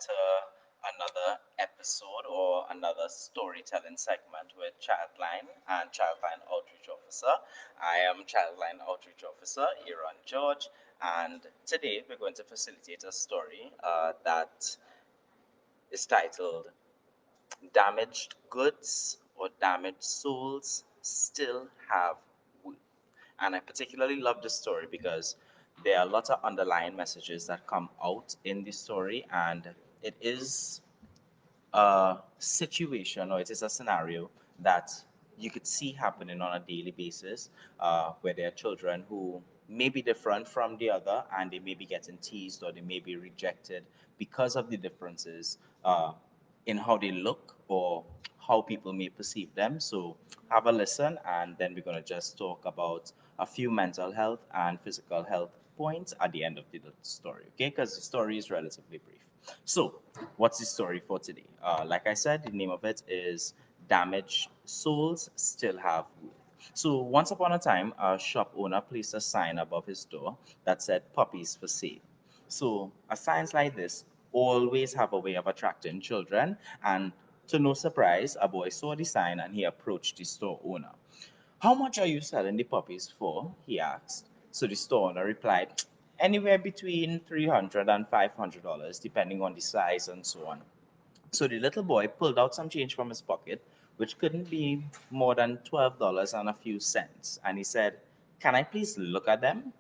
to another episode or another storytelling segment with ChildLine and ChildLine Outreach Officer. I am ChildLine Outreach Officer Aaron George, and today we're going to facilitate a story that is titled Damaged Goods or Damaged Souls Still Have Worth. And I particularly love this story because there are a lot of underlying messages that come out in the story, and it is a situation or it is a scenario that you could see happening on a daily basis, where there are children who may be different from the other and they may be getting teased or they may be rejected because of the differences in how they look or how people may perceive them. So have a listen, and then we're going to just talk about a few mental health and physical health points at the end of the story, okay? Because the story is relatively brief. So, what's the story for today? Like I said, the name of it is Damaged Souls Still Have Worth. So, once upon a time, a shop owner placed a sign above his door that said puppies for sale. So, a signs like this always have a way of attracting children, and to no surprise, a boy saw the sign and he approached the store owner. How much are you selling the puppies for? He asked. So the store owner replied, anywhere between $300 and $500, depending on the size and so on. So the little boy pulled out some change from his pocket, which couldn't be more than $12 and a few cents. And he said, can I please look at them?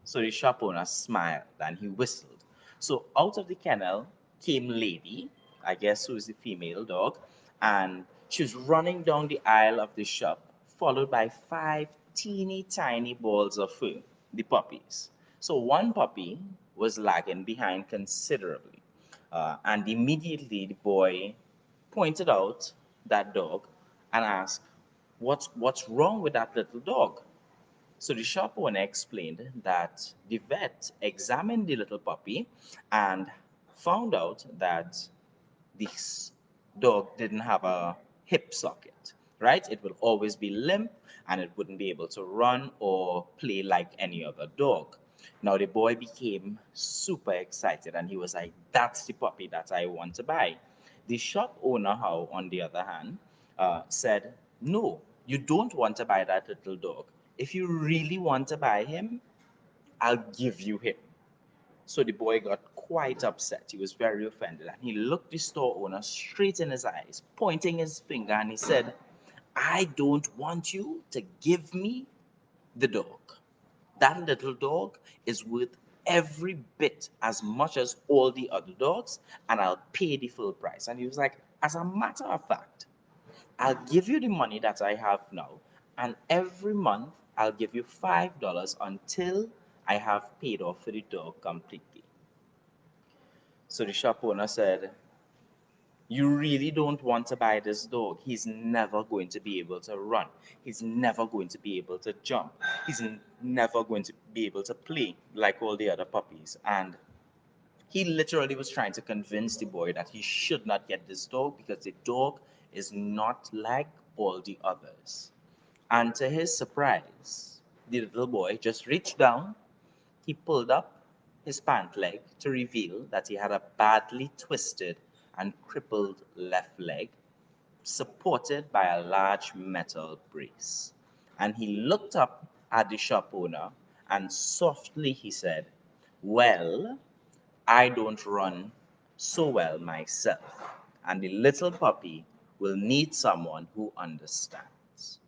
So the shop owner smiled and he whistled. So out of the kennel came Lady, I guess who is the female dog, and she was running down the aisle of the shop, followed by five teeny tiny balls of fur, the puppies. So one puppy was lagging behind considerably. And immediately the boy pointed out that dog and asked, what's wrong with that little dog? So the shop owner explained that the vet examined the little puppy and found out that this dog didn't have a hip socket, right? It will always be limp and it wouldn't be able to run or play like any other dog. Now the boy became super excited and he was like, that's the puppy that I want to buy. The shop owner, how on the other hand, said, no, you don't want to buy that little dog. If you really want to buy him, I'll give you him. So the boy got quite upset. He was very offended. And he looked the store owner straight in his eyes, pointing his finger, and he said, I don't want you to give me the dog. That little dog is worth every bit as much as all the other dogs, and I'll pay the full price. And he was like, as a matter of fact, I'll give you the money that I have now, and every month I'll give you $5 until I have paid off for the dog completely. So the shop owner said, you really don't want to buy this dog. He's never going to be able to run. He's never going to be able to jump. Never going to be able to play like all the other puppies. And he literally was trying to convince the boy that he should not get this dog because the dog is not like all the others. And to his surprise, the little boy just reached down, he pulled up his pant leg to reveal that he had a badly twisted and crippled left leg, supported by a large metal brace. And he looked up at the shop owner and softly he said, well, I don't run so well myself, and the little puppy will need someone who understands.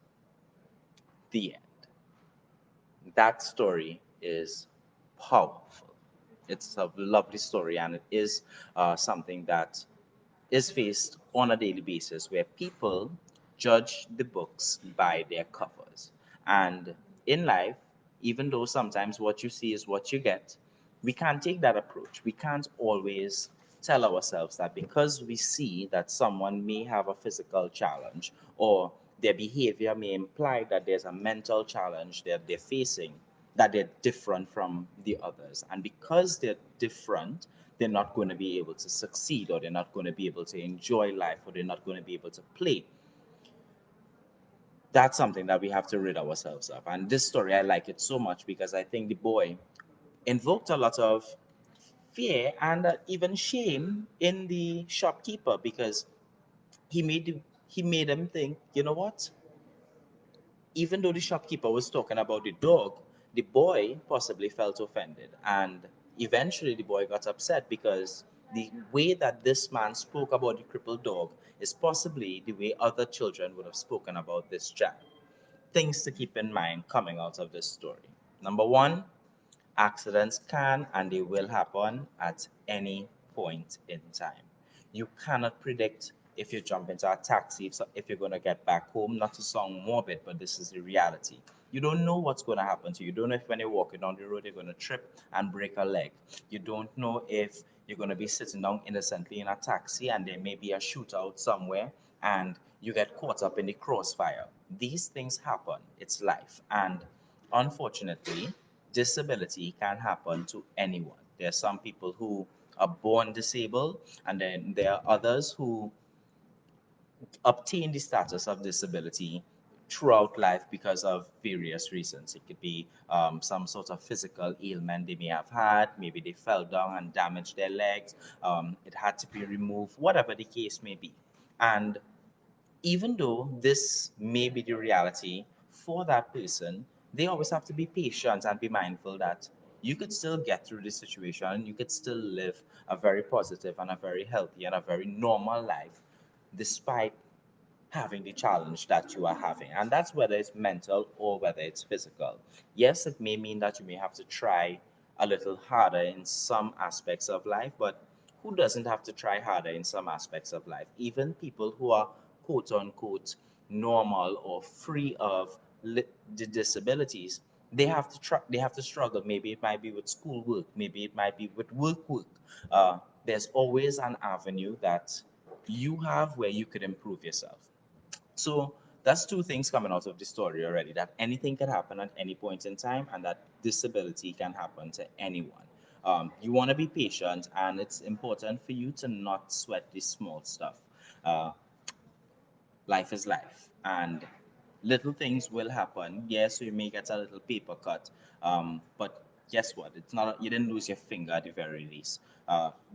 The end. That story is powerful. It's a lovely story, and it is something that is faced on a daily basis where people judge the books by their covers. And in life, even though sometimes what you see is what you get, we can't take that approach. We can't always tell ourselves that because we see that someone may have a physical challenge or their behavior may imply that there's a mental challenge that they're facing, that they're different from the others. And because they're different, they're not going to be able to succeed or they're not going to be able to enjoy life or they're not going to be able to play. That's something that we have to rid ourselves of. And this story, I like it so much because I think the boy invoked a lot of fear and even shame in the shopkeeper because he made him think, you know what? Even though the shopkeeper was talking about the dog, the boy possibly felt offended. And eventually the boy got upset because the way that this man spoke about the crippled dog is possibly the way other children would have spoken about this child. Things to keep in mind coming out of this story. Number one, accidents can and they will happen at any point in time. You cannot predict if you jump into a taxi, if you're going to get back home. Not to sound morbid, but this is the reality. You don't know what's going to happen to you. You don't know if when you're walking down the road, you're going to trip and break a leg. You don't know if you're going to be sitting down innocently in a taxi and there may be a shootout somewhere and you get caught up in the crossfire. These things happen. It's life. And unfortunately, disability can happen to anyone. There are some people who are born disabled, and then there are others who obtain the status of disability throughout life because of various reasons. It could be some sort of physical ailment they may have had. Maybe they fell down and damaged their legs. It had to be removed, whatever the case may be. And even though this may be the reality for that person, they always have to be patient and be mindful that you could still get through this situation. You could still live a very positive and a very healthy and a very normal life despite having the challenge that you are having. And that's whether it's mental or whether it's physical. Yes, it may mean that you may have to try a little harder in some aspects of life, but who doesn't have to try harder in some aspects of life? Even people who are quote unquote normal or free of the disabilities, they have to struggle. Maybe it might be with schoolwork, maybe it might be with work. There's always an avenue that you have where you could improve yourself. So that's two things coming out of the story already, that anything can happen at any point in time and that disability can happen to anyone. You want to be patient, and it's important for you to not sweat the small stuff. Uh, Life is life, and little things will happen. Yes, you may get a little paper cut, but guess what? It's not, you didn't lose your finger at the very least.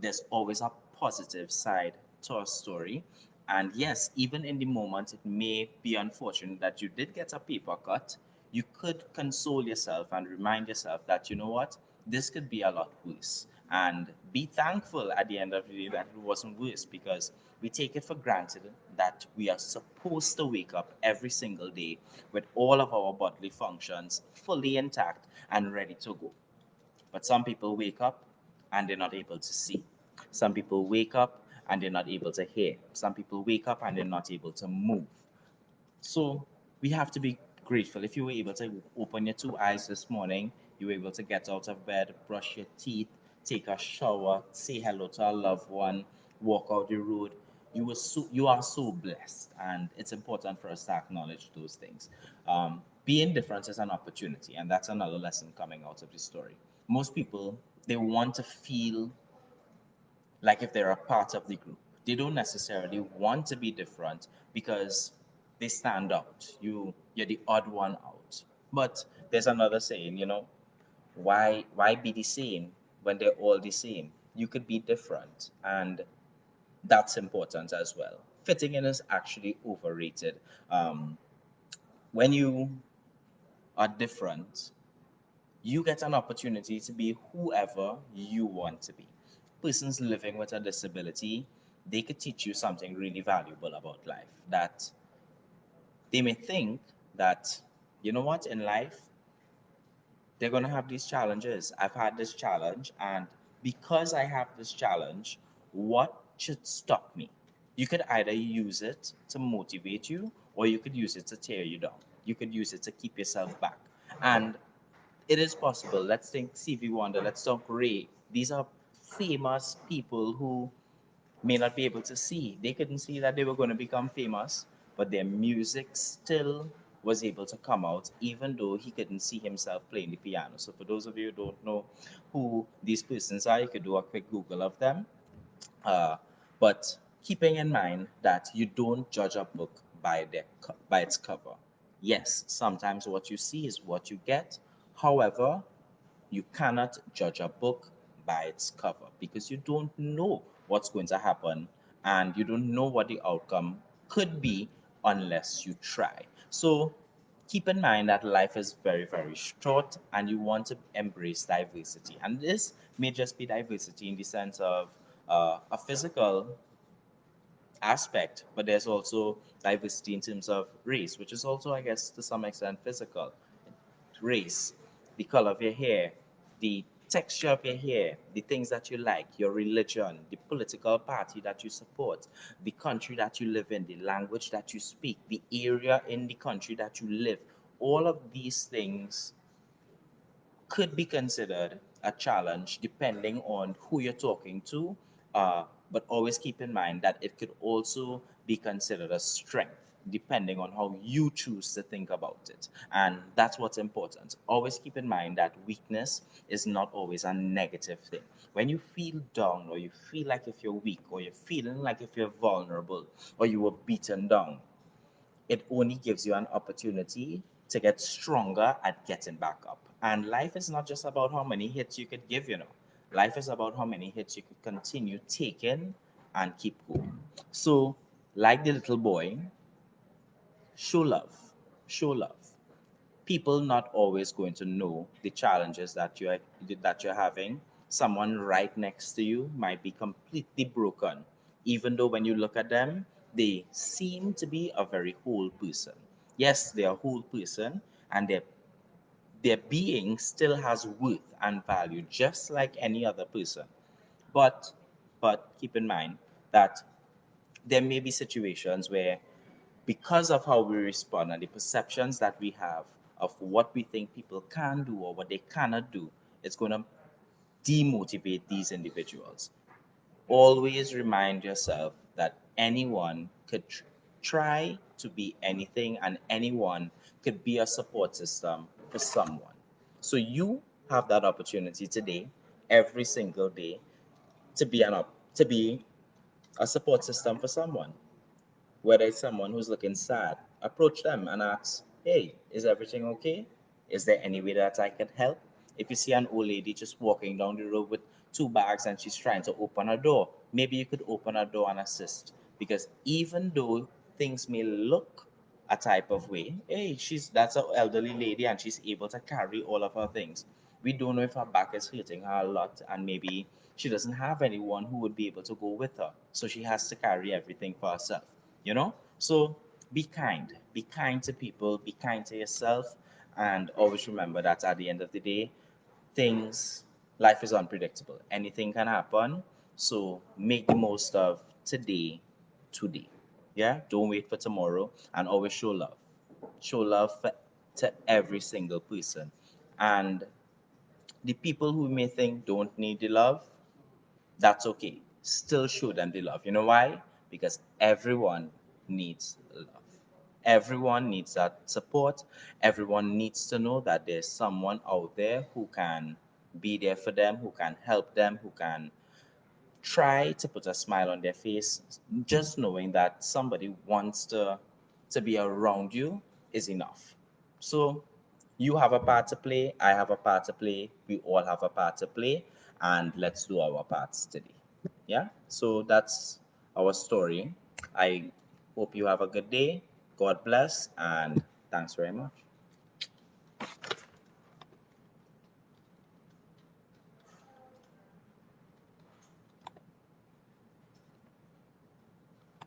There's always a positive side to a story. And yes, even in the moment, it may be unfortunate that you did get a paper cut. You could console yourself and remind yourself that, you know what, this could be a lot worse. And be thankful at the end of the day that it wasn't worse, because we take it for granted that we are supposed to wake up every single day with all of our bodily functions fully intact and ready to go. But some people wake up and they're not able to see. Some people wake up and they're not able to hear. Some people wake up and they're not able to move. So we have to be grateful. If you were able to open your two eyes this morning, you were able to get out of bed, brush your teeth, take a shower, say hello to a loved one, walk out the road. You are so blessed, and it's important for us to acknowledge those things. Being different is an opportunity, and that's another lesson coming out of this story. Most people, they want to feel like if they're a part of the group. They don't necessarily want to be different because they stand out. You're the odd one out. But there's another saying, why be the same when they're all the same? You could be different, and that's important as well. Fitting in is actually overrated. Um, when you are different, you get an opportunity to be whoever you want to be. Persons living with a disability, they could teach you something really valuable about life. That they may think that, you know what, in life, they're going to have these challenges. I've had this challenge, and because I have this challenge, what should stop me? You could either use it to motivate you, or you could use it to tear you down. You could use it to keep yourself back. And it is possible. Let's think Stevie Wonder, let's talk Ray. These are famous people who may not be able to see. They couldn't see that they were going to become famous, but their music still was able to come out, even though he couldn't see himself playing the piano. So, for those of you who don't know who these persons are, you could do a quick Google of them. Uh, but keeping in mind that you don't judge a book by its cover. Yes, sometimes what you see is what you get. However, you cannot judge a book by its cover, because you don't know what's going to happen and you don't know what the outcome could be unless you try. So keep in mind that life is very, very short and you want to embrace diversity. And this may just be diversity in the sense of a physical aspect, but there's also diversity in terms of race, which is also, I guess, to some extent physical. Race, the color of your hair, the texture of your hair, the things that you like, your religion, the political party that you support, the country that you live in, the language that you speak, the area in the country that you live. All of these things could be considered a challenge depending on who you're talking to. But always keep in mind that it could also be considered a strength depending on how you choose to think about it. And that's what's important. Always keep in mind that weakness is not always a negative thing. When you feel down, or you feel like if you're weak, or you're feeling like if you're vulnerable, or you were beaten down, it only gives you an opportunity to get stronger at getting back up. And life is not just about how many hits you could give. Life is about how many hits you could continue taking and keep going. So, like the little boy, show love. Show love. People not always going to know the challenges that you're having. Someone right next to you might be completely broken, even though when you look at them, they seem to be a very whole person. Yes, they are a whole person, and their being still has worth and value, just like any other person. But but keep in mind that there may be situations where, because of how we respond and the perceptions that we have of what we think people can do or what they cannot do, it's going to demotivate these individuals. Always remind yourself that anyone could try to be anything, and anyone could be a support system for someone. So you have that opportunity today, every single day, to be a support system for someone. Whether it's someone who's looking sad, approach them and ask, hey, is everything okay? Is there any way that I can help? If you see an old lady just walking down the road with two bags and she's trying to open a door, maybe you could open a door and assist. Because even though things may look a type of way, hey, that's an elderly lady and she's able to carry all of her things. We don't know if her back is hurting her a lot, and maybe she doesn't have anyone who would be able to go with her. So she has to carry everything for herself. So be kind to people, be kind to yourself, and always remember that at the end of the day, things life is unpredictable, anything can happen. So make the most of today. Yeah, don't wait for tomorrow, and always show love to every single person. And the people who may think don't need the love, that's okay. Still show them the love. You know why? Because everyone needs love. Everyone needs that support. Everyone needs to know that there's someone out there who can be there for them, who can help them, who can try to put a smile on their face. Just knowing that somebody wants to be around you is enough. So you have a part to play, I have a part to play, we all have a part to play, and let's do our parts today. Yeah, so that's our story. I hope you have a good day. God bless, and thanks very much.